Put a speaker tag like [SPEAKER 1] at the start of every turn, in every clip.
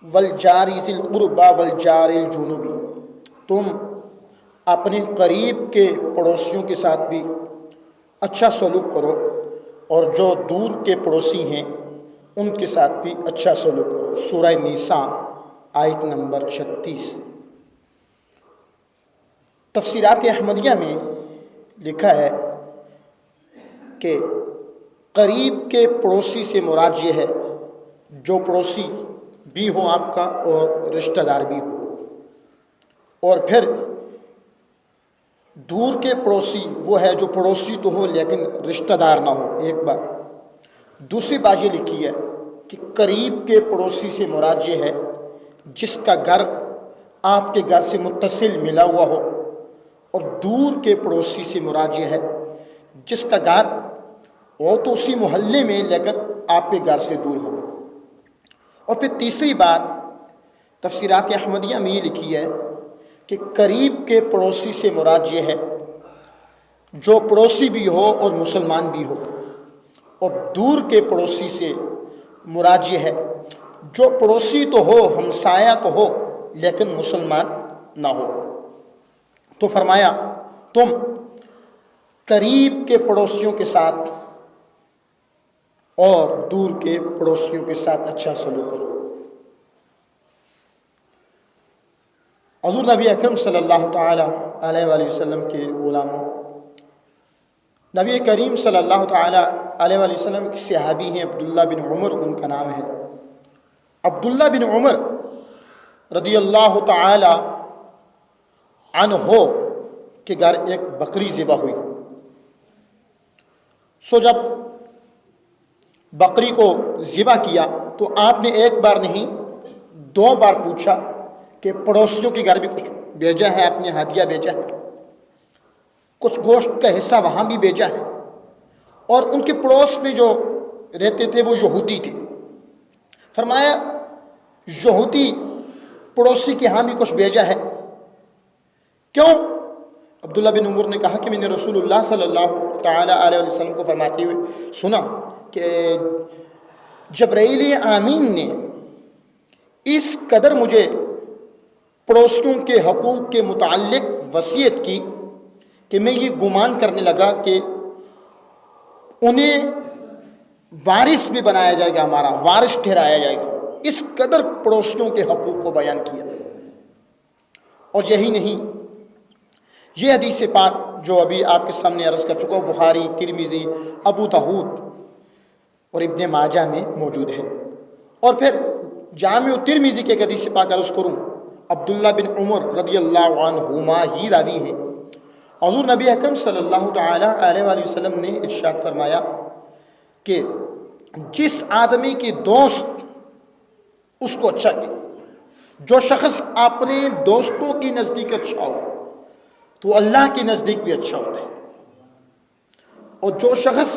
[SPEAKER 1] والجاری ذی القربی والجار الجنوبی، تم اپنے قریب کے پڑوسیوں کے ساتھ بھی اچھا سلوک کرو اور جو دور کے پڑوسی ہیں ان کے ساتھ بھی اچھا سلوک کرو۔ سورہ نساء آیت نمبر 36۔ تفسیرات احمدیہ میں لکھا ہے کہ قریب کے پڑوسی سے مراد یہ ہے جو پڑوسی بھی ہو آپ کا اور رشتہ دار بھی ہو، اور پھر دور کے پڑوسی وہ ہے جو پڑوسی تو ہو لیکن رشتہ دار نہ ہو، ایک بات۔ دوسری بات یہ لکھی ہے کہ قریب کے پڑوسی سے مراد یہ ہے جس کا گھر آپ کے گھر سے متصل ملا ہوا ہو، اور دور کے پڑوسی سے مراد یہ ہے جس کا گھر ہو تو اسی محلے میں لیکن آپ کے گھر سے دور ہو۔ اور پھر تیسری بات تفسیرات احمدیہ میں یہ لکھی ہے کہ قریب کے پڑوسی سے مراد یہ ہے جو پڑوسی بھی ہو اور مسلمان بھی ہو، اور دور کے پڑوسی سے مراد یہ ہے جو پڑوسی تو ہو، ہمسایہ تو ہو لیکن مسلمان نہ ہو۔ تو فرمایا تم قریب کے پڑوسیوں کے ساتھ اور دور کے پڑوسیوں کے ساتھ اچھا سلوک کرو۔ حضور نبی اکرم صلی اللہ تعالی علیہ وآلہ وسلم کے غلاموں، نبی کریم صلی اللہ تعالی علیہ وآلہ وسلم کے صحابی ہیں عبداللہ بن عمر، ان کا نام ہے۔ عبداللہ بن عمر رضی اللہ تعالی عنہ کے گھر ایک بکری ذبح ہوئی۔ سو جب بکری کو ذبح کیا تو آپ نے ایک بار نہیں 2 بار پوچھا کہ پڑوسیوں کے گھر بھی کچھ بھیجا ہے، اپنے ہدیہ بھیجا ہے، کچھ گوشت کا حصہ وہاں بھی بھیجا ہے۔ اور ان کے پڑوس میں جو رہتے تھے وہ یہودی تھے۔ فرمایا یہودی پڑوسی کے ہاں بھی کچھ بھیجا ہے، کیوں؟ عبداللہ بن عمر نے کہا کہ میں نے رسول اللہ صلی اللہ تعالی علیہ وسلم کو فرماتے ہوئے سنا کہ جبرائیل امین نے اس قدر مجھے پڑوسیوں کے حقوق کے متعلق وصیت کی کہ میں یہ گمان کرنے لگا کہ انہیں وارث بھی بنایا جائے گا، ہمارا وارث ٹھہرایا جائے گا۔ اس قدر پڑوسیوں کے حقوق کو بیان کیا۔ اور یہی نہیں، یہ حدیث پاک جو ابھی آپ کے سامنے عرض کر چکا ہوں بخاری، ترمذی، ابو داؤد اور ابن ماجہ میں موجود ہے۔ اور پھر جامع ترمذی کے ایک حدیث پاک عرض کروں، عبداللہ بن عمر رضی اللہ عنہما ہی راوی ہے۔ حضور نبی اکرم صلی اللہ تعالی علیہ وآلہ وسلم نے ارشاد فرمایا کہ جس آدمی کی دوست اس کو اچھا کہ جو شخص اپنے دوستوں کی نزدیک اچھا ہو تو اللہ کے نزدیک بھی اچھا ہوتا ہے، اور جو شخص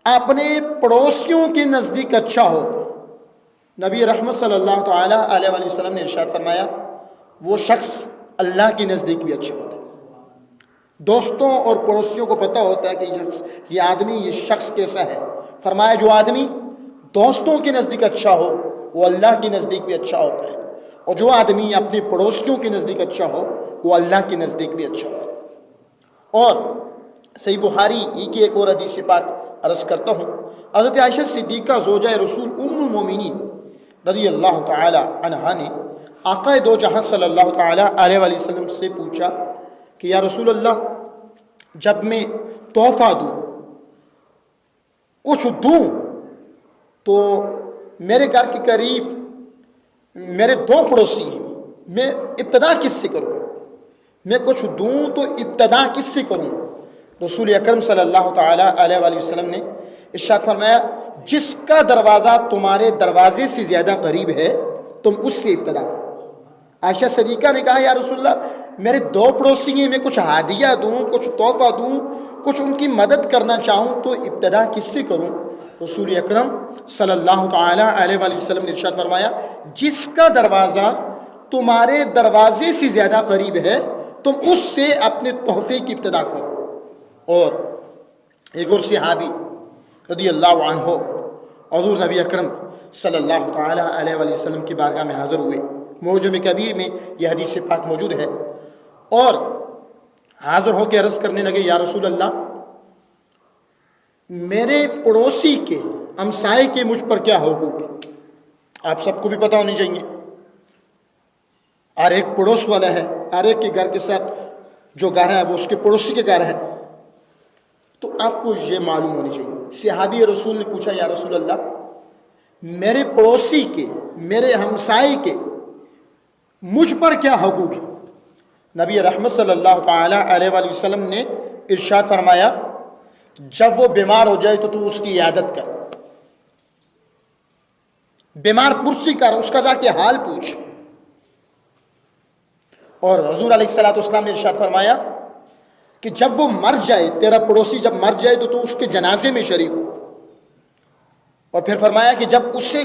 [SPEAKER 1] اپنے پڑوسیوں کے نزدیک اچھا ہو، نبی رحمت صلی اللہ تعالی علیہ وآلہ وسلم نے ارشاد فرمایا وہ شخص اللہ کے نزدیک بھی اچھا ہوتا ہے۔ دوستوں اور پڑوسیوں کو پتہ ہوتا ہے کہ یہ آدمی، یہ شخص کیسا ہے۔ فرمایا جو آدمی دوستوں کے نزدیک اچھا ہو وہ اللہ کے نزدیک بھی اچھا ہوتا ہے، اور جو آدمی اپنے پڑوسیوں کے نزدیک اچھا ہو وہ اللہ کے نزدیک بھی اچھا ہوتا ہے۔ اور صحیح بخاری کی ایک اور حدیث پاک عرض کرتا ہوں، حضرت عائشہ صدیقہ زوجہ رسول ام المومنین رضی اللہ تعالی عنہا نے آقا دو جہاں صلی اللہ تعالی علیہ وآلہ وسلم سے پوچھا کہ یا رسول اللہ، جب میں تحفہ دوں، کچھ دوں، تو میرے گھر کے قریب میرے 2 پڑوسی ہیں، میں ابتدا کس سے کروں؟ میں کچھ دوں تو ابتدا کس سے کروں؟ رسول اکرم صلی اللہ تعالی علیہ وآلہ وسلم نے ارشاد فرمایا جس کا دروازہ تمہارے دروازے سے زیادہ قریب ہے تم اس سے ابتدا کرو۔ عائشہ صدیقہ نے کہا یا رسول اللہ، میرے 2 پڑوسی ہیں، میں کچھ ہدیہ دوں، کچھ تحفہ دوں، کچھ ان کی مدد کرنا چاہوں تو ابتدا کس سے کروں؟ رسول اکرم صلی اللہ تعالی علیہ وآلہ وسلم نے ارشاد فرمایا جس کا دروازہ تمہارے دروازے سے زیادہ قریب ہے تم اس سے اپنے تحفے کی ابتدا کرو۔ اور ایک اور صحابی رضی اللہ عنہ حضور نبی اکرم صلی اللہ تعالیٰ علیہ وآلہ وسلم کی بارگاہ میں حاضر ہوئے. معجم کبیر میں یہ حدیث پاک موجود ہے. اور حاضر ہو کے عرض کرنے لگے یا رسول اللہ میرے پڑوسی کے ہمسائے کے مجھ پر کیا حقوق ہے؟ آپ سب کو بھی پتہ ہونی چاہیے. ہر ایک پڑوس والا ہے, ہر ایک کے گھر کے ساتھ جو گھر ہے وہ اس کے پڑوسی کے گھر ہے. تو آپ کو یہ معلوم ہونی چاہیے. صحابی رسول نے پوچھا یا رسول اللہ میرے پڑوسی کے, میرے ہمسائے کے مجھ پر کیا حقوق ہے؟ نبی رحمت صلی اللہ تعالیٰ علیہ وآلہ وسلم نے ارشاد فرمایا جب وہ بیمار ہو جائے تو اس کی عیادت کر, بیمار پرسی کر, اس کا جا کے حال پوچھ. اور حضور علیہ الصلوۃ والسلام نے ارشاد فرمایا کہ جب وہ مر جائے, تیرا پڑوسی جب مر جائے تو اس کے جنازے میں شریک ہو. اور پھر فرمایا کہ جب اسے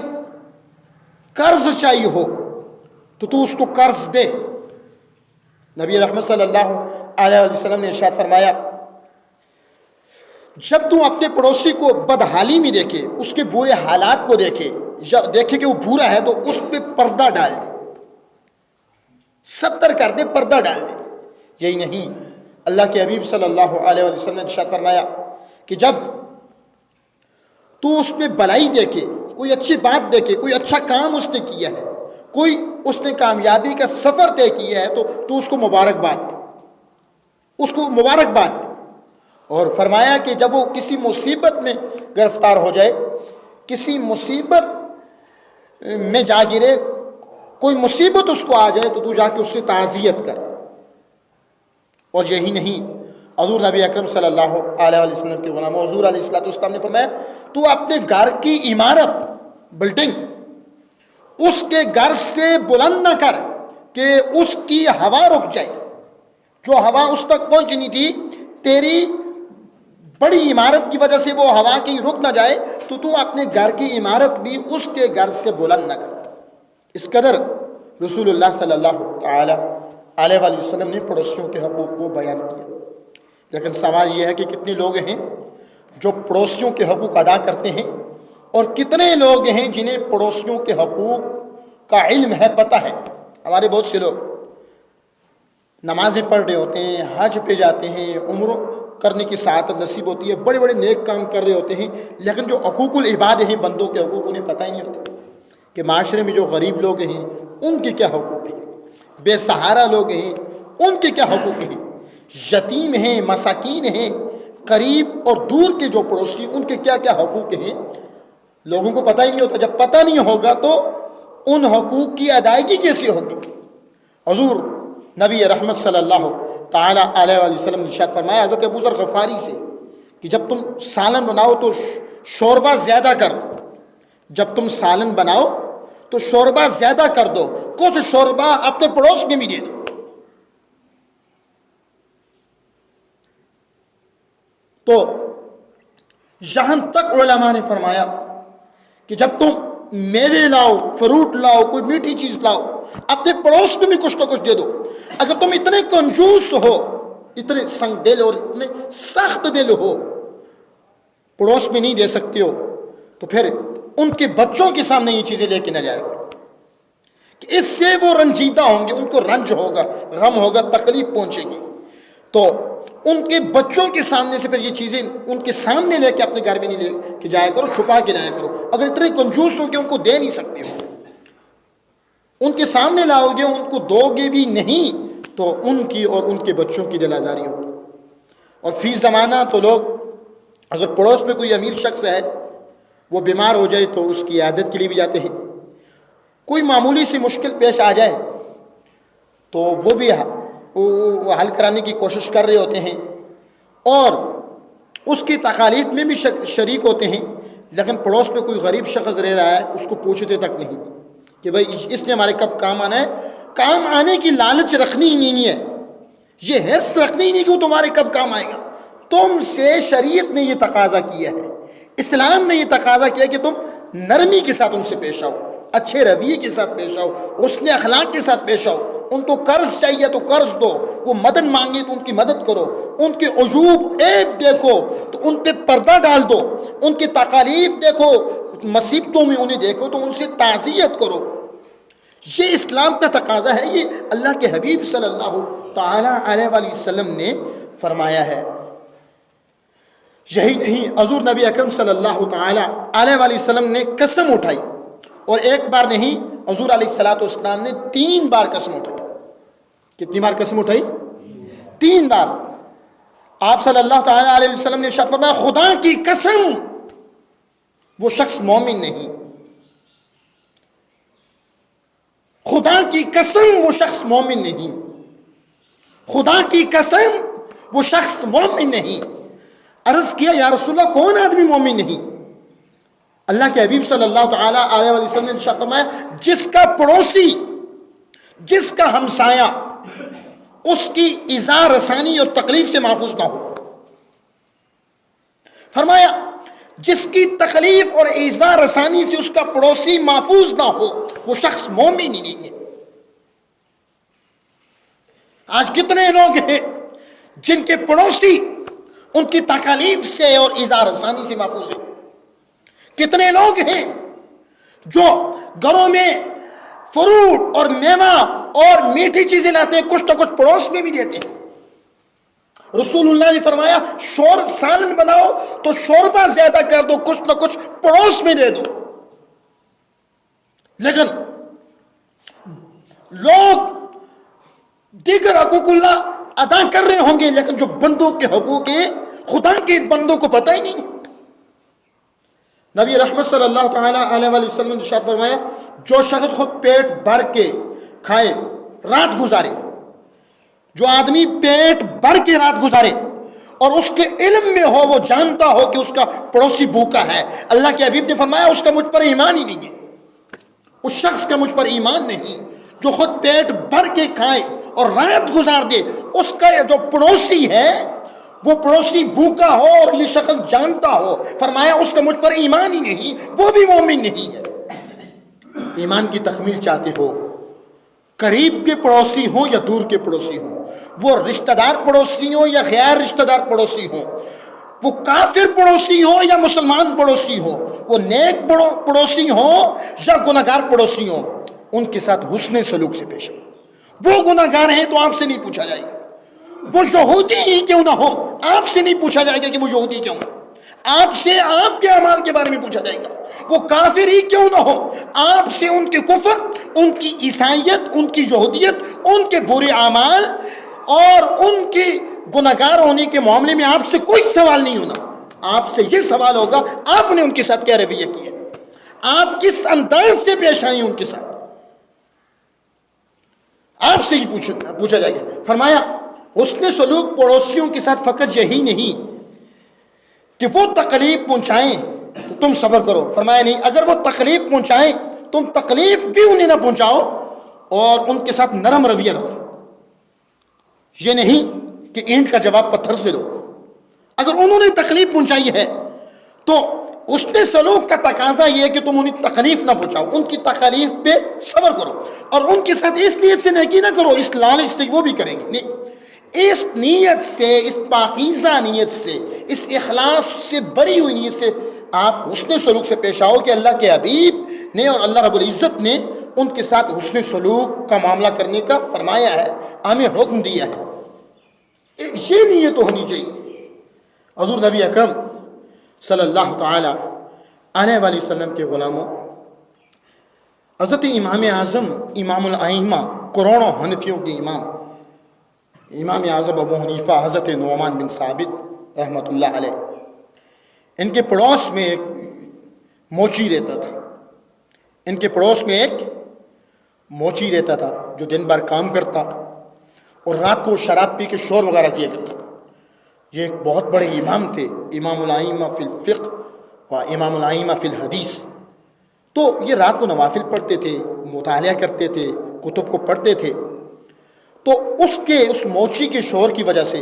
[SPEAKER 1] قرض چاہیے ہو تو اس کو قرض دے. نبی رحمت صلی اللہ علیہ وسلم نے ارشاد فرمایا جب تو اپنے پڑوسی کو بدحالی میں دیکھے, اس کے برے حالات کو دیکھے کہ وہ برا ہے تو اس پہ پردہ ڈال دے, ستر کر دے, پردہ ڈال دے. یہی نہیں, اللہ کے حبیب صلی اللہ علیہ وسلم نے ارشاد فرمایا کہ جب تو اس میں بلائی دیکھے, کوئی اچھی بات دیکھے, کوئی اچھا کام اس نے کیا ہے, کوئی اس نے کامیابی کا سفر طے کیا ہے تو اس کو مبارکباد دے, اس کو مبارکباد دے. اور فرمایا کہ جب وہ کسی مصیبت میں گرفتار ہو جائے, کسی مصیبت میں جا گرے, کوئی مصیبت اس کو آ جائے تو جا کے اس سے تعزیت کر. اور یہی نہیں, حضور نبی اکرم صلی اللہ علیہ وسلم کے غلام حضور علیہ الصلوۃ والسلام نے فرمایا تو اپنے گھر کی عمارت, بلڈنگ, اس کے گھر سے بلند نہ کر کہ اس کی ہوا رک جائے. جو ہوا اس تک پہنچنی تھی, تیری بڑی عمارت کی وجہ سے وہ ہوا کہیں رک نہ جائے تو اپنے گھر کی عمارت بھی اس کے گھر سے بلند نہ کر. اس قدر رسول اللہ صلی اللہ تعالی علیہ وآلہ وسلم نے پڑوسیوں کے حقوق کو بیان کیا. لیکن سوال یہ ہے کہ کتنے لوگ ہیں جو پڑوسیوں کے حقوق ادا کرتے ہیں, اور کتنے لوگ ہیں جنہیں پڑوسیوں کے حقوق کا علم ہے, پتہ ہے. ہمارے بہت سے لوگ نمازیں پڑھ رہے ہوتے ہیں, حج پہ جاتے ہیں, عمرہ کرنے کی سعادت نصیب ہوتی ہے, بڑے بڑے نیک کام کر رہے ہوتے ہیں, لیکن جو حقوق العباد ہیں, بندوں کے حقوق, انہیں پتہ ہی نہیں ہوتا کہ معاشرے میں جو غریب لوگ ہیں ان کے کیا حقوق ہیں, بے سہارا لوگ ہیں ان کے کیا حقوق ہیں, یتیم ہیں, مساکین ہیں, قریب اور دور کے جو پڑوسی ان کے کیا کیا حقوق ہیں, لوگوں کو پتہ ہی نہیں ہوتا. جب پتہ نہیں ہوگا تو ان حقوق کی ادائیگی کیسے ہوگی؟ حضور نبی رحمت صلی اللہ تعالیٰ علیہ وآلہ وسلم نے ارشاد فرمایا حضرت ابو ذر غفاری سے کہ جب تم سالن بناؤ تو شوربہ زیادہ کر دو, جب تم سالن بناؤ تو شوربہ زیادہ کر دو, کچھ شوربہ اپنے پڑوس میں بھی دے دو. تو یہاں تک علماء نے فرمایا کہ جب تم میوے لاؤ, فروٹ لاؤ, کوئی میٹھی چیز لاؤ, اپنے پڑوس میں بھی کچھ نہ کچھ دے دو. اگر تم اتنے کنجوس ہو, اتنے سنگ دل اور اتنے سخت دل ہو, پڑوس میں نہیں دے سکتے ہو, تو پھر ان کے بچوں کے سامنے یہ چیزیں لے کے نہ جائے گا کہ اس سے وہ رنجیدہ ہوں گے, ان کو رنج ہوگا, غم ہوگا, تکلیف پہنچے گی. تو ان کے بچوں کے سامنے سے پھر یہ چیزیں ان کے سامنے لے کے اپنے گھر میں نہیں لے کے جایا کرو, چھپا کے جایا کرو. اگر اتنے کنجوس ہو کہ ان کو دے نہیں سکتے ہو, ان کے سامنے لاؤ گے, ان کو دو گے بھی نہیں, تو ان کی اور ان کے بچوں کی دل آزاری ہوگی. اور فی زمانہ تو لوگ اگر پڑوس میں کوئی امیر شخص ہے, وہ بیمار ہو جائے تو اس کی عیادت کے لیے بھی جاتے ہیں. کوئی معمولی سی مشکل پیش آ جائے تو وہ بھی حل کرانے کی کوشش کر رہے ہوتے ہیں, اور اس کی تکالیف میں بھی شریک ہوتے ہیں. لیکن پڑوس میں کوئی غریب شخص رہ رہا ہے, اس کو پوچھتے تک نہیں کہ بھائی اس نے ہمارے کب کام آنا ہے. کام آنے کی لالچ رکھنی ہی نہیں ہے, یہ حس رکھنی ہی نہیں کہ وہ تمہارے کب کام آئے گا. تم سے شریعت نے یہ تقاضا کیا ہے, اسلام نے یہ تقاضا کیا کہ تم نرمی کے ساتھ ان سے پیش آؤ, اچھے رویے کے ساتھ پیش آؤ, حسن اخلاق کے ساتھ پیش آؤ. ان کو قرض چاہیے تو قرض دو, وہ مدد مانگے تو ان کی مدد کرو, ان کے عیوب عیب دیکھو تو ان پہ پردہ ڈال دو, ان کی تکالیف دیکھو مصیبتوں میں انہیں دیکھو تو ان سے تعزیت کرو. یہ اسلام کا تقاضا ہے, یہ اللہ کے حبیب صلی اللہ تعالی علیہ وآلہ وسلم نے فرمایا ہے. یہی نہیں, حضور نبی اکرم صلی اللہ تعالی علیہ وآلہ وسلم نے قسم اٹھائی, اور ایک بار نہیں, حضور علیہ الصلوۃ والسلام نے 3 بار قسم اٹھائی. کتنی بار قسم اٹھائی؟ 3 بار. آپ صلی اللہ تعالی علیہ وسلم نے ارشاد فرمایا, خدا کی قسم وہ شخص مومن نہیں, خدا کی قسم وہ شخص مومن نہیں, خدا کی قسم وہ شخص مومن نہیں. عرض کیا یا رسول اللہ کون آدمی مومن نہیں؟ اللہ کے حبیب صلی اللہ تعالی علیہ وسلم نے ارشاد فرمایا, جس کا پڑوسی, جس کا ہمسایہ اس کی ایذا رسانی اور تکلیف سے محفوظ نہ ہو. فرمایا جس کی تکلیف اور ایذا رسانی سے اس کا پڑوسی محفوظ نہ ہو وہ شخص مومن ہی نہیں ہے. آج کتنے لوگ ہیں جن کے پڑوسی ان کی تکلیف سے اور ایذا رسانی سے محفوظ ہیں. کتنے لوگ ہیں جو گھروں میں فروٹ اور میوہ اور میٹھی چیزیں لاتے ہیں, کچھ نہ کچھ پڑوس میں بھی دیتے ہیں. رسول اللہ نے فرمایا سالن بناؤ تو شوربہ زیادہ کر دو, کچھ نہ کچھ پڑوس میں دے دو. لیکن لوگ دیگر حقوق اللہ ادا کر رہے ہوں گے, لیکن جو بندوں کے حقوق ہیں خدا کے بندوں کو پتہ ہی نہیں. نبی رحمت صلی اللہ تعالی علیہ وآلہ وسلم نے ارشاد فرمایا, جو شخص خود پیٹ بھر کے کھائے رات گزارے, جو آدمی پیٹ بھر کے رات گزارے اور اس کے علم میں ہو, وہ جانتا ہو کہ اس کا پڑوسی بھوکا ہے, اللہ کے حبیب نے فرمایا اس کا مجھ پر ایمان ہی نہیں ہے, اس شخص کا مجھ پر ایمان نہیں. جو خود پیٹ بھر کے کھائے اور رات گزار دے, اس کا جو پڑوسی ہے وہ پڑوسی بھوکا ہو اور یہ شخص جانتا ہو, فرمایا اس کا مجھ پر ایمان ہی نہیں, وہ بھی مومن نہیں ہے. ایمان کی تکمیل چاہتے ہو, قریب کے پڑوسی ہوں یا دور کے پڑوسی ہوں, وہ رشتہ دار پڑوسی ہوں یا غیر رشتہ دار پڑوسی ہوں, وہ کافر پڑوسی ہوں یا مسلمان پڑوسی ہوں, وہ نیک پڑوسی ہوں یا گناہگار پڑوسی ہوں, ان کے ساتھ حسن سلوک سے پیش آؤ. وہ گناہگار ہیں تو آپ سے نہیں پوچھا جائے گا, وہ یہودی ہی کیوں نہ ہو آپ سے نہیں پوچھا جائے گا کہ وہ یہودی کیوں ہے, آپ سے آپ کے اعمال کے بارے میں پوچھا جائے گا. وہ کافر ہی کیوں نہ ہو آپ سے ان کے کفر, ان کی عیسائیت, ان کی یہودیت, ان کے برے اعمال اور ان کے گناہگار ہونے کے معاملے میں آپ سے کوئی سوال نہیں ہونا. آپ سے یہ سوال ہوگا آپ نے ان کے ساتھ کیا رویہ کیا, آپ کس انداز سے پیش آئی ان کے ساتھ, آپ سے ہی پوچھا جائے گا. فرمایا حسن سلوک پڑوسیوں کے ساتھ فقط یہی نہیں کہ وہ تکلیف پہنچائیں تو تم صبر کرو, فرمایا نہیں, اگر وہ تکلیف پہنچائیں تم تکلیف بھی انہیں نہ پہنچاؤ اور ان کے ساتھ نرم رویہ رکھو. یہ نہیں کہ اینٹ کا جواب پتھر سے دو. اگر انہوں نے تکلیف پہنچائی ہے تو اس نے سلوک کا تقاضا یہ ہے کہ تم انہیں تکلیف نہ پہنچاؤ, ان کی تکلیف پہ صبر کرو, اور ان کے ساتھ اس نیت سے نیکی نہ کرو اس لالچ سے وہ بھی کریں گے, نہیں, اس نیت سے, اس پاکیزہ نیت سے, اس اخلاص سے, بری ہوئی نیت سے آپ حسن سلوک سے پیش آؤ کہ اللہ کے حبیب نے اور اللہ رب العزت نے ان کے ساتھ حسن سلوک کا معاملہ کرنے کا فرمایا ہے, ہمیں حکم دیا ہے. یہ نیت تو ہونی چاہیے. حضور نبی اکرم صلی اللہ تعالی علیہ وآلہ وسلم کے غلاموں, حضرت امام اعظم امام الائمہ کروڑوں حنفیوں کے امام, امام اعظم ابو حنیفہ حضرت نعمان بن ثابت رحمۃ اللہ علیہ, ان کے پڑوس میں ایک موچی رہتا تھا. ان کے پڑوس میں ایک موچی رہتا تھا جو دن بھر کام کرتا اور رات کو شراب پی کے شور وغیرہ کیا کرتا. یہ ایک بہت بڑے امام تھے, امام الائمہ فی الفقہ و امام الائمہ فی الحدیث. تو یہ رات کو نوافل پڑھتے تھے, مطالعہ کرتے تھے, کتب کو پڑھتے تھے. تو اس موچی کے شور کی وجہ سے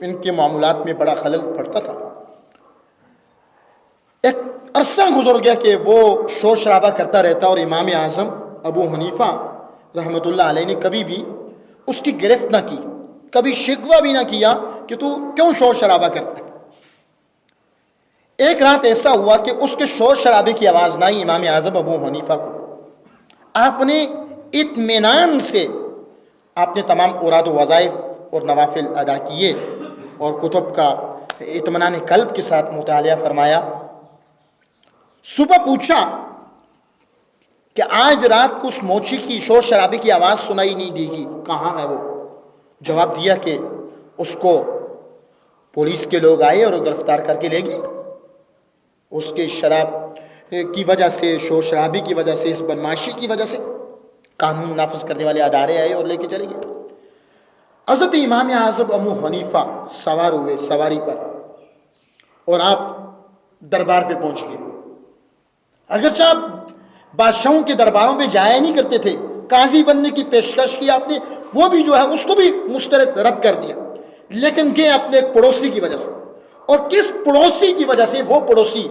[SPEAKER 1] ان کے معاملات میں بڑا خلل پڑتا تھا. ایک عرصہ گزر گیا کہ وہ شور شرابہ کرتا رہتا, اور امام اعظم ابو حنیفہ رحمۃ اللہ علیہ نے کبھی بھی اس کی گرفت نہ کی, کبھی شکوہ بھی نہ کیا کہ تو کیوں شور شرابہ کرتا ہے. ایک رات ایسا ہوا کہ اس کے شور شرابے کی آواز نہ آئی امام اعظم ابو حنیفہ کو. آپ نے اطمینان سے آپ نے تمام اوراد و وظائف اور نوافل ادا کیے اور کتب کا اطمینان قلب کے ساتھ مطالعہ فرمایا. صبح پوچھا کہ آج رات کو اس موچی کی شور شرابے کی آواز سنائی نہیں دی گی، کہاں ہے وہ؟ جواب دیا کہ اس کو پولیس کے لوگ آئے اور گرفتار کر کے لے گئے. اس کے شراب کی وجہ سے، شور شرابی کی وجہ سے، اس بدماشی کی وجہ سے قانون نافذ کرنے والے ادارے آئے اور لے کے چلے گئے. حضرت امام اعظم ابو حنیفہ سوار ہوئے سواری پر اور آپ دربار پہ پہنچ گئے. اگرچہ آپ بادشاہوں کے درباروں پہ جایا نہیں کرتے تھے، قاضی بننے کی پیشکش کی آپ نے، وہ بھی جو ہے اس کو بھی مسترد رد کر دیا، لیکن یہ اپنے ایک پڑوسی کی وجہ سے. اور کس پڑوسی کی وجہ سے؟ وہ پڑوسی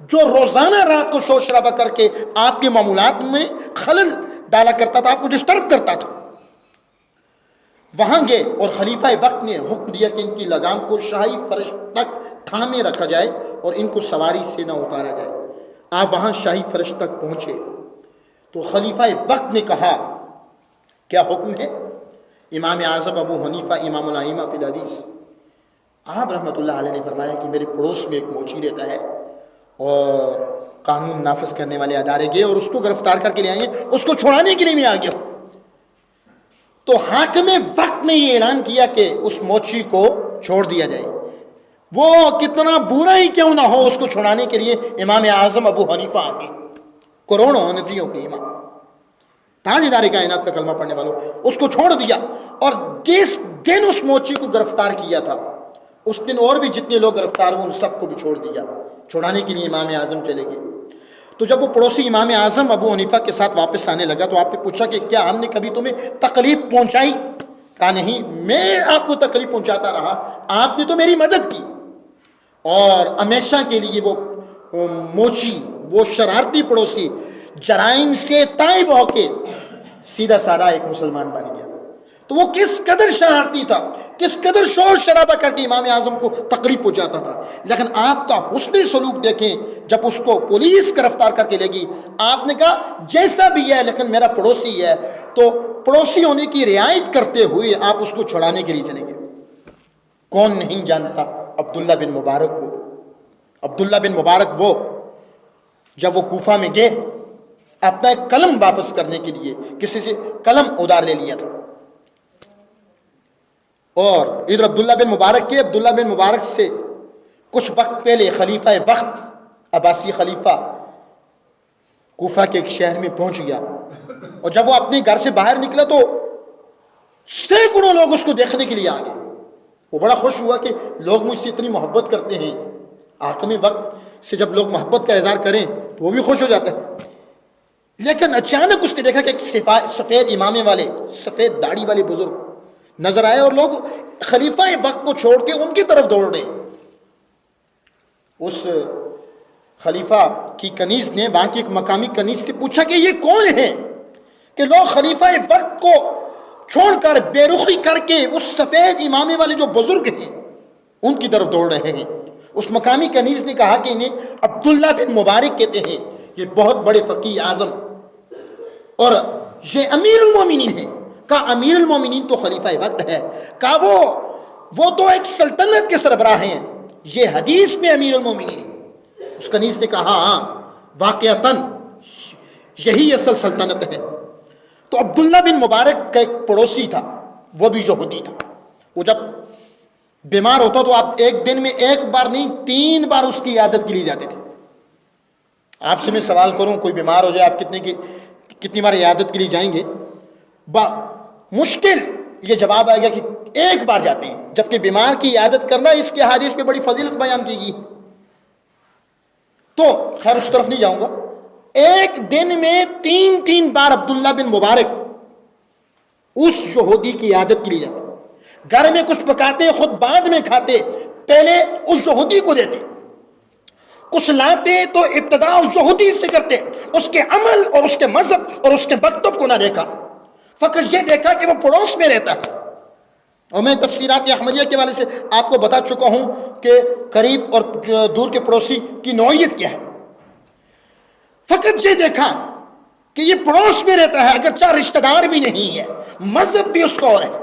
[SPEAKER 1] جو روزانہ رات کو شور شرابہ کر کے آپ کے معمولات میں خلل ڈالا کرتا تھا، آپ کو ڈسٹرب کرتا تھا. وہاں گئے اور خلیفہ وقت نے حکم دیا کہ ان کی لگام کو شاہی فرش تک تھامے رکھا جائے اور ان کو سواری سے نہ اتارا جائے. آپ وہاں شاہی فرش تک پہنچے تو خلیفہ وقت نے کہا کیا حکم ہے؟ امام اعظم ابو حنیفہ امام الائمہ فی الحدیث آپ رحمۃ اللہ علیہ نے فرمایا کہ میرے پڑوس میں ایک موچی رہتا ہے اور قانون نافذ کرنے والے ادارے گئے اور اس کو گرفتار کر کے لے آئیں، اس کو چھوڑانے کے لیے میں آ گیا ہوں. تو حاکم وقت نے یہ اعلان کیا کہ اس موچی کو چھوڑ دیا جائے، وہ کتنا برا ہی کیوں نہ ہو، اس کو چھوڑانے کے لیے امام اعظم ابو حنیفہ آ گئے. کروڑوں حنفیوں کے امام، تاجدار کائنات کا کلمہ پڑھنے والوں، اس کو چھوڑ دیا. اور جس دن اس موچی کو گرفتار کیا تھا اس دن اور بھی جتنے لوگ گرفتار ہوئے ان سب کو بھی چھوڑ دیا. چھوڑانے کے لیے امام اعظم چلے گئے. تو جب وہ پڑوسی امام اعظم ابو حنیفہ کے ساتھ واپس آنے لگا تو آپ نے پوچھا کہ کیا ہم نے کبھی تمہیں تکلیف پہنچائی؟ کہا نہیں، میں آپ کو تکلیف پہنچاتا رہا، آپ نے تو میری مدد کی. اور ہمیشہ کے لیے وہ موچی، وہ شرارتی پڑوسی جرائم سے تائب ہو کے سیدھا سادہ ایک مسلمان بن گیا. تو وہ کس قدر شرارتی تھا، کس قدر شور شرابہ کر کے امام اعظم کو تکلیف پہنچاتا تھا. لیکن آپ کا حسن سلوک دیکھیں، جب اس کو پولیس گرفتار کر کے لے گی، آپ نے کہا جیسا بھی ہے لیکن میرا پڑوسی ہے، تو پڑوسی ہونے کی رعایت کرتے ہوئے آپ اس کو چھڑانے کے لیے چلے گئے. کون نہیں جانتا عبداللہ بن مبارک کو؟ عبداللہ بن مبارک وہ جب وہ کوفہ میں گئے اپنا ایک قلم واپس کرنے کے لیے کسی سے قلم ادھار لے لیا تھا، اور ادھر عبداللہ بن مبارک کے عبداللہ بن مبارک سے کچھ وقت پہلے خلیفہ وقت عباسی خلیفہ کوفہ کے ایک شہر میں پہنچ گیا. اور جب وہ اپنے گھر سے باہر نکلا تو سینکڑوں لوگ اس کو دیکھنے کے لیے آ گئے. وہ بڑا خوش ہوا کہ لوگ مجھ سے اتنی محبت کرتے ہیں. حاکم وقت سے جب لوگ محبت کا اظہار کریں تو وہ بھی خوش ہو جاتا ہے. لیکن اچانک اس نے دیکھا کہ ایک سفید امامے والے، سفید داڑھی والے بزرگ نظر آئے اور لوگ خلیفہ وقت کو چھوڑ کے ان کی طرف دوڑ رہے. اس خلیفہ کی کنیز نے وہاں کی ایک مقامی کنیز سے پوچھا کہ یہ کون ہے کہ لوگ خلیفہ وقت کو چھوڑ کر بے رخی کر کے اس سفید امامے والے جو بزرگ ہیں ان کی طرف دوڑ رہے ہیں. اس مقامی کنیز نے کہا کہ انہیں عبداللہ بن مبارک کہتے ہیں، یہ بہت بڑے فقیہ اعظم اور یہ امیر المومنین ہیں. کہا امیر المومنین تو خلیفہ وقت ہے. کہا وہ تو ایک سلطنت کے سربراہ ہیں، یہ حدیث میں امیر المومنین ہیں. اس کنیز نے کہا ہاں واقعتاً یہی اصل سلطنت ہے. تو عبداللہ بن مبارک کا ایک پڑوسی تھا، وہ بھی یہودی تھا. وہ جب بیمار ہوتا تو آپ ایک دن میں ایک بار نہیں 3 بار اس کی عیادت کے لیے جاتے تھے. آپ سے میں سوال کروں کوئی بیمار ہو جائے آپ کتنی بار عیادت کے لیے جائیں گے؟ مشکل یہ جواب آئے گا کہ ایک بار جاتے ہیں، جبکہ بیمار کی عیادت کرنا اس کے حدیث میں بڑی فضیلت بیان کی گئی. تو خیر اس طرف نہیں جاؤں گا. ایک دن میں 3 بار عبداللہ بن مبارک اس یہودی کی عیادت کے لیے جاتے. گھر میں کچھ پکاتے خود بعد میں کھاتے، پہلے اس یہودی کو دیتے. کچھ لاتے تو ابتدا اس یہودی سے کرتے، اس کے عمل اور اس کے مذہب اور اس کے مکتب کو نہ دیکھا، فقط یہ دیکھا کہ وہ پڑوس میں رہتا ہے. اور میں تفسیرات احمدیہ کے والے سے آپ کو بتا چکا ہوں کہ قریب اور دور کے پڑوسی کی نوعیت کیا ہے. فقط یہ دیکھا کہ یہ پڑوس میں رہتا ہے، اگرچہ رشتہ دار بھی نہیں ہے، مذہب بھی اس کا اور ہے،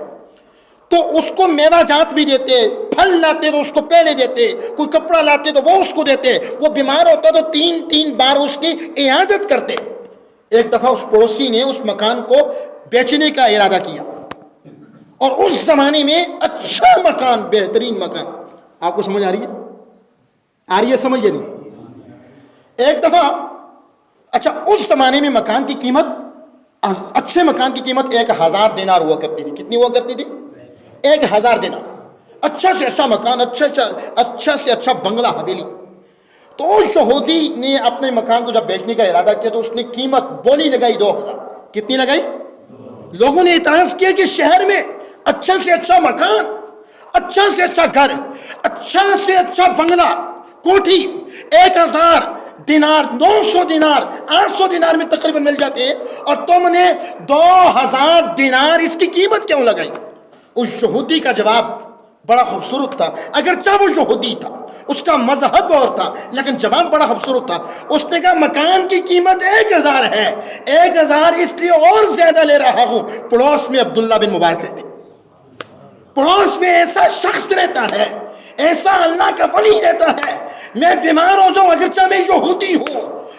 [SPEAKER 1] تو اس کو میوہ جات بھی دیتے، پھل لاتے تو اس کو پہلے دیتے، کوئی کپڑا لاتے تو وہ اس کو دیتے، وہ بیمار ہوتا تو 3 بار اس کی عیادت کرتے. ایک دفعہ اس پڑوسی نے اس مکان کو بیچنے کا ارادہ کیا، اور اس زمانے میں اچھا مکان، بہترین مکان. آپ کو سمجھ آ رہی ہے سمجھ یا نہیں؟ ایک دفعہ اچھا اس زمانے میں مکان کی قیمت، اچھے مکان کی قیمت 1000 دینار ہوا کرتی تھی. کتنی ہوا کرتی تھی؟ 1000 دینار. اچھا سے اچھا مکان، اچھا سے اچھا بنگلہ، حویلی. تو اس یہودی نے اپنے مکان کو جب بیچنے کا ارادہ کیا تو اس نے قیمت بولی لگائی 2000. کتنی لگائی؟ لوگوں نے اعتراض کیا کہ شہر میں اچھا سے اچھا مکان، اچھا سے اچھا گھر، اچھا سے اچھا بنگلہ، کوٹھی 1000 دینار، 900 دینار، 800 دینار میں تقریباً مل جاتے ہیں، اور تم نے 2000 دینار اس کی قیمت کیوں لگائی؟ اس یہودی کا جواب بڑا خوبصورت تھا. اگرچہ وہ یہودی تھا، اس کا مذہب اور تھا، لیکن جواب بڑا خوبصورت تھا. اس نے کہا مکان کی قیمت 1000 ہے، 1000 اس لیے اور زیادہ لے رہا ہوں، پڑوس میں عبداللہ بن مبارک رہتے، پڑوس میں ایسا شخص رہتا ہے، ایسا اللہ کا ولی رہتا ہے. میں بیمار ہو جاؤں، اگرچہ میں یہودی ہوں،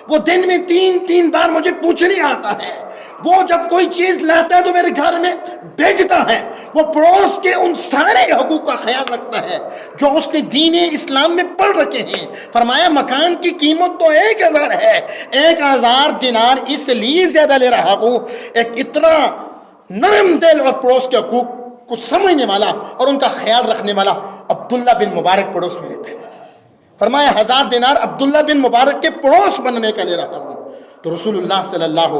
[SPEAKER 1] وہ دن میں 3 بار مجھے پوچھنے آتا ہے، وہ جب کوئی چیز لاتا ہے تو میرے گھر میں بھیجتا ہے، وہ پڑوس کے ان سارے حقوق کا خیال رکھتا ہے جو اس نے دین اسلام میں پڑھ رکھے ہیں. فرمایا مکان کی قیمت تو 1000 ہے، 1000 دینار اس لیے زیادہ لے رہا ہوں، ایک اتنا نرم دل اور پڑوس کے حقوق کو سمجھنے والا اور ان کا خیال رکھنے والا عبداللہ بن مبارک پڑوس میں رہتا ہے. فرمایا 1000 دینار عبداللہ بن مبارک کے پڑوس بننے کا لے رہا ہوں. تو رسول اللہ صلی اللہ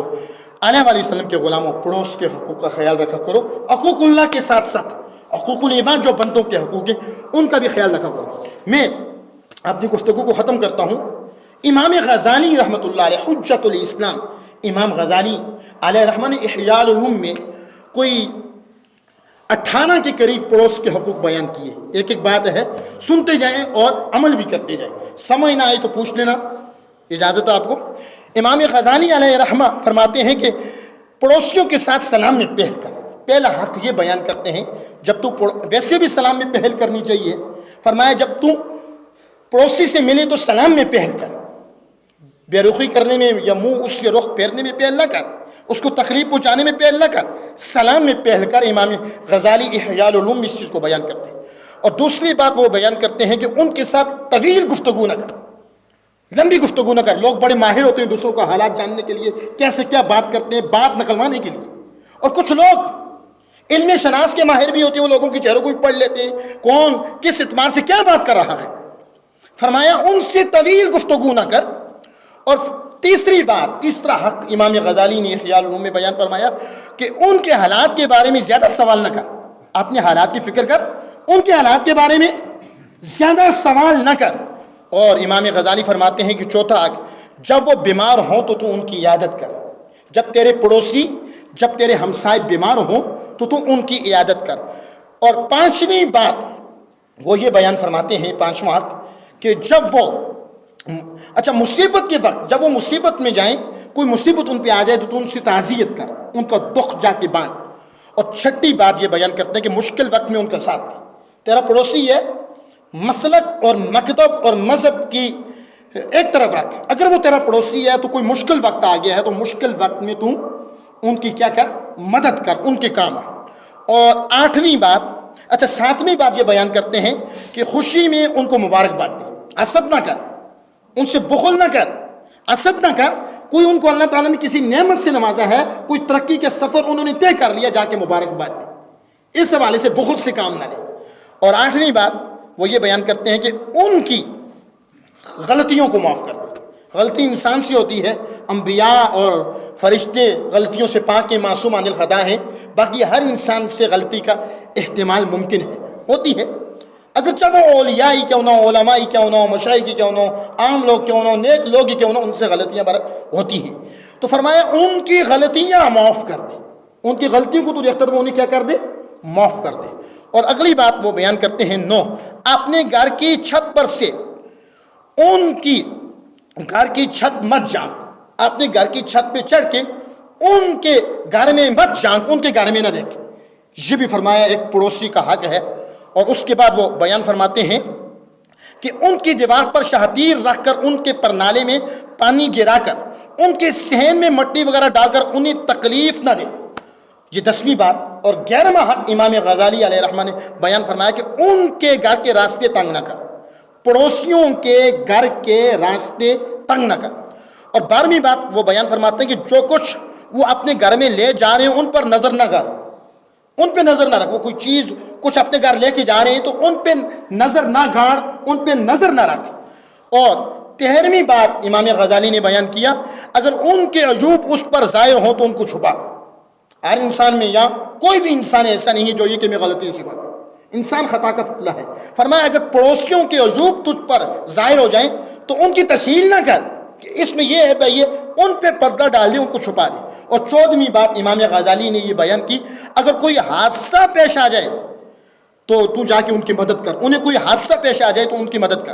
[SPEAKER 1] علیہ وآلہ وسلم کے غلاموں، پڑوس کے حقوق کا خیال رکھا کرو. حقوق اللہ کے ساتھ ساتھ حقوق الایمان جو بندوں کے حقوق ہیں ان کا بھی خیال رکھا کرو. میں اپنی گفتگو کو ختم کرتا ہوں. امام غزالی رحمۃ اللہ علیہ، حجت الاسلام امام غزالی علیہ رحمٰن نے احیاء العلوم میں کوئی 18 کے قریب پڑوس کے حقوق بیان کیے. ایک بات ہے، سنتے جائیں اور عمل بھی کرتے جائیں، سمجھ نہ آئے تو پوچھ لینا، اجازت ہے آپ کو. امام غزالی علیہ رحمہ فرماتے ہیں کہ پڑوسیوں کے ساتھ سلام میں پہل کر. پہلا حق یہ بیان کرتے ہیں، جب تو ویسے بھی سلام میں پہل کرنی چاہیے. فرمایا جب تو پڑوسی سے ملے تو سلام میں پہل کر، بے رخی کرنے میں یا منہ اس کے رخ پھیرنے میں پہل نہ کر، اس کو تقریب پہنچانے میں پہل نہ کر، سلام میں پہل کر. امام غزالی احیاء العلوم میں اس چیز کو بیان کرتے ہیں. اور دوسری بات وہ بیان کرتے ہیں کہ ان کے ساتھ طویل گفتگو نہ کر، لمبی گفتگو نہ کر. لوگ بڑے ماہر ہوتے ہیں دوسروں کا حالات جاننے کے لیے، کیسے کیا بات کرتے ہیں، بات نکلوانے کے لیے. اور کچھ لوگ علم شناس کے ماہر بھی ہوتے ہیں، وہ لوگوں کی چہروں کو بھی پڑھ لیتے ہیں، کون کس اعتبار سے کیا بات کر رہا ہے. فرمایا ان سے طویل گفتگو نہ کر. اور تیسرا حق امام غزالی نے احیاء العلوم میں بیان فرمایا کہ ان کے حالات کے بارے میں زیادہ سوال نہ کر. اپنے حالات کی فکر کر، ان کے حالات کے بارے میں زیادہ سوال نہ کر. اور امام غزالی فرماتے ہیں کہ چوتھا حق، جب وہ بیمار ہوں تو ان کی عیادت کر. جب تیرے پڑوسی، جب تیرے ہمسائے بیمار ہوں تو ان کی عیادت کر. اور پانچویں بات وہ یہ بیان فرماتے ہیں، پانچواں حق، کہ جب وہ مصیبت کے وقت، جب وہ مصیبت میں جائیں، کوئی مصیبت ان پہ آ جائے تو ان سے تعزیت کر، ان کا دکھ جا کے باندھ. اور چھٹی بات یہ بیان کرتے ہیں کہ مشکل وقت میں ان کا ساتھ دے. تیرا پڑوسی ہے، مسلک اور مکتب اور مذہب کی ایک طرف رکھ. اگر وہ تیرا پڑوسی ہے تو کوئی مشکل وقت آ گیا ہے تو مشکل وقت میں تو ان کی کیا کر، مدد کر، ان کے کام. اور ساتویں بات یہ بیان کرتے ہیں کہ خوشی میں ان کو مبارکباد دے. حسد نہ کر، ان سے بخل نہ کر، حسد نہ کر. کوئی ان کو اللہ تعالیٰ نے کسی نعمت سے نوازا ہے، کوئی ترقی کے سفر انہوں نے طے کر لیا، جا کے مبارکباد دے. اس حوالے سے بخل سے کام نہ لے. اور آٹھویں بات وہ یہ بیان کرتے ہیں کہ ان کی غلطیوں کو معاف کر دیں. غلطی انسان سے ہوتی ہے، انبیاء اور فرشتے غلطیوں سے پاک معصوم عن الخطا ہیں. باقی ہر انسان سے غلطی کا احتمال ممکن ہے، ہوتی ہے. اگرچہ وہ اولیاء ہی کیوں نہ ہو، علماء ہی کیوں نہ ہو، مشائخ ہی کیوں نہ ہو، عام لوگ کیوں نہ ہو، نیک لوگ ہی کیوں نہ ہو، ان سے غلطیاں ہوتی ہیں. تو فرمایا ان کی غلطیاں معاف کر دے. ان کی غلطیوں کو تو دیکھتا تو انہیں کیا کر دے، معاف کر دے. اور اگلی بات وہ بیان کرتے ہیں 9، اپنے گھر کی چھت پر سے ان کی گھر کی چھت مت جھانک، اپنے گھر کی چھت پہ چڑھ کے ان کے گھر میں مت جھانک، ان کے گھر میں نہ دیکھ۔ یہ بھی فرمایا ایک پڑوسی کا حق ہے۔ اور اس کے بعد وہ بیان فرماتے ہیں کہ ان کی دیوار پر شہتیر رکھ کر، ان کے پرنالے میں پانی گرا کر، ان کے صحن میں مٹی وغیرہ ڈال کر انہیں تکلیف نہ دے۔ یہ 10ویں بات۔ اور 11واں حق امام غزالی علیہ رحمہ نے بیان فرمایا کہ ان کے گھر کے راستے تنگ نہ کر، پڑوسیوں کے گھر کے راستے تنگ نہ کر۔ اور 12ویں بات وہ بیان فرماتے ہیں کہ جو کچھ وہ اپنے گھر میں لے جا رہے ہیں ان پر نظر نہ کر، ان پہ نظر نہ رکھ۔ وہ کوئی چیز کچھ اپنے گھر لے کے جا رہے ہیں تو ان پہ نظر نہ گاڑ، ان پہ نظر نہ رکھ۔ اور 13ویں بات امام غزالی نے بیان کیا، اگر ان کے عیوب اس پر ظاہر ہوں تو ان کو چھپا۔ ہر انسان میں یا کوئی بھی انسان ایسا نہیں ہے جو یہ کہ میں غلطی سے بات کروں، انسان خطا کا پتلا ہے۔ فرمایا اگر پڑوسیوں کے عیوب تجھ پر ظاہر ہو جائیں تو ان کی تشہیر نہ کر کہ اس میں یہ ہے بھائی، یہ ان پہ پردہ ڈال دے، ان کو چھپا دے۔ اور 14ویں بات امام غزالی نے یہ بیان کی، اگر کوئی حادثہ پیش آ جائے تو جا کے ان کی مدد کر، انہیں کوئی حادثہ پیش آ جائے تو ان کی مدد کر۔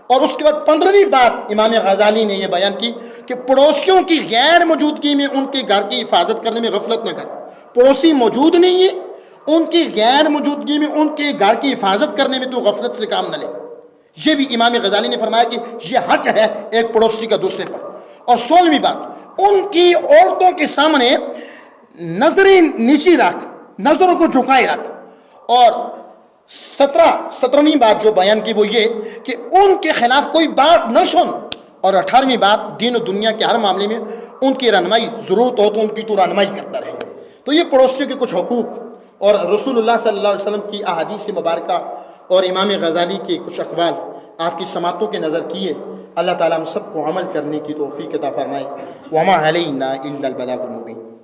[SPEAKER 1] اور اس کے بعد 15ویں بات امام غزالی نے یہ بیان کی کہ پڑوسیوں کی غیر موجودگی میں ان کے گھر کی حفاظت کرنے میں غفلت نہ کر۔ پڑوسی موجود نہیں ہے، ان کی غیر موجودگی میں ان کے گھر کی حفاظت کرنے میں تو غفلت سے کام نہ لے۔ یہ بھی امام غزالی نے فرمایا کہ یہ حق ہے ایک پڑوسی کا دوسرے پر۔ اور 16ویں بات، ان کی عورتوں کے سامنے نظریں نیچی رکھ، نظروں کو جھکائے رکھ۔ اور 17ویں بات جو بیان کی وہ یہ کہ ان کے خلاف کوئی بات نہ سن۔ اور 18ویں بات، دین و دنیا کے ہر معاملے میں ان کی رہنمائی، ضرورت ہو تو ان کی تو رہنمائی کرتا رہے۔ تو یہ پڑوسیوں کے کچھ حقوق اور رسول اللہ صلی اللہ علیہ وسلم کی احادیث مبارکہ اور امام غزالی کے کچھ اقوال آپ کی سماعتوں کے نظر کیے۔ اللہ تعالیٰ ہم سب کو عمل کرنے کی توفیق عطا فرمائے۔ وما علینا الا البلاغ المبین۔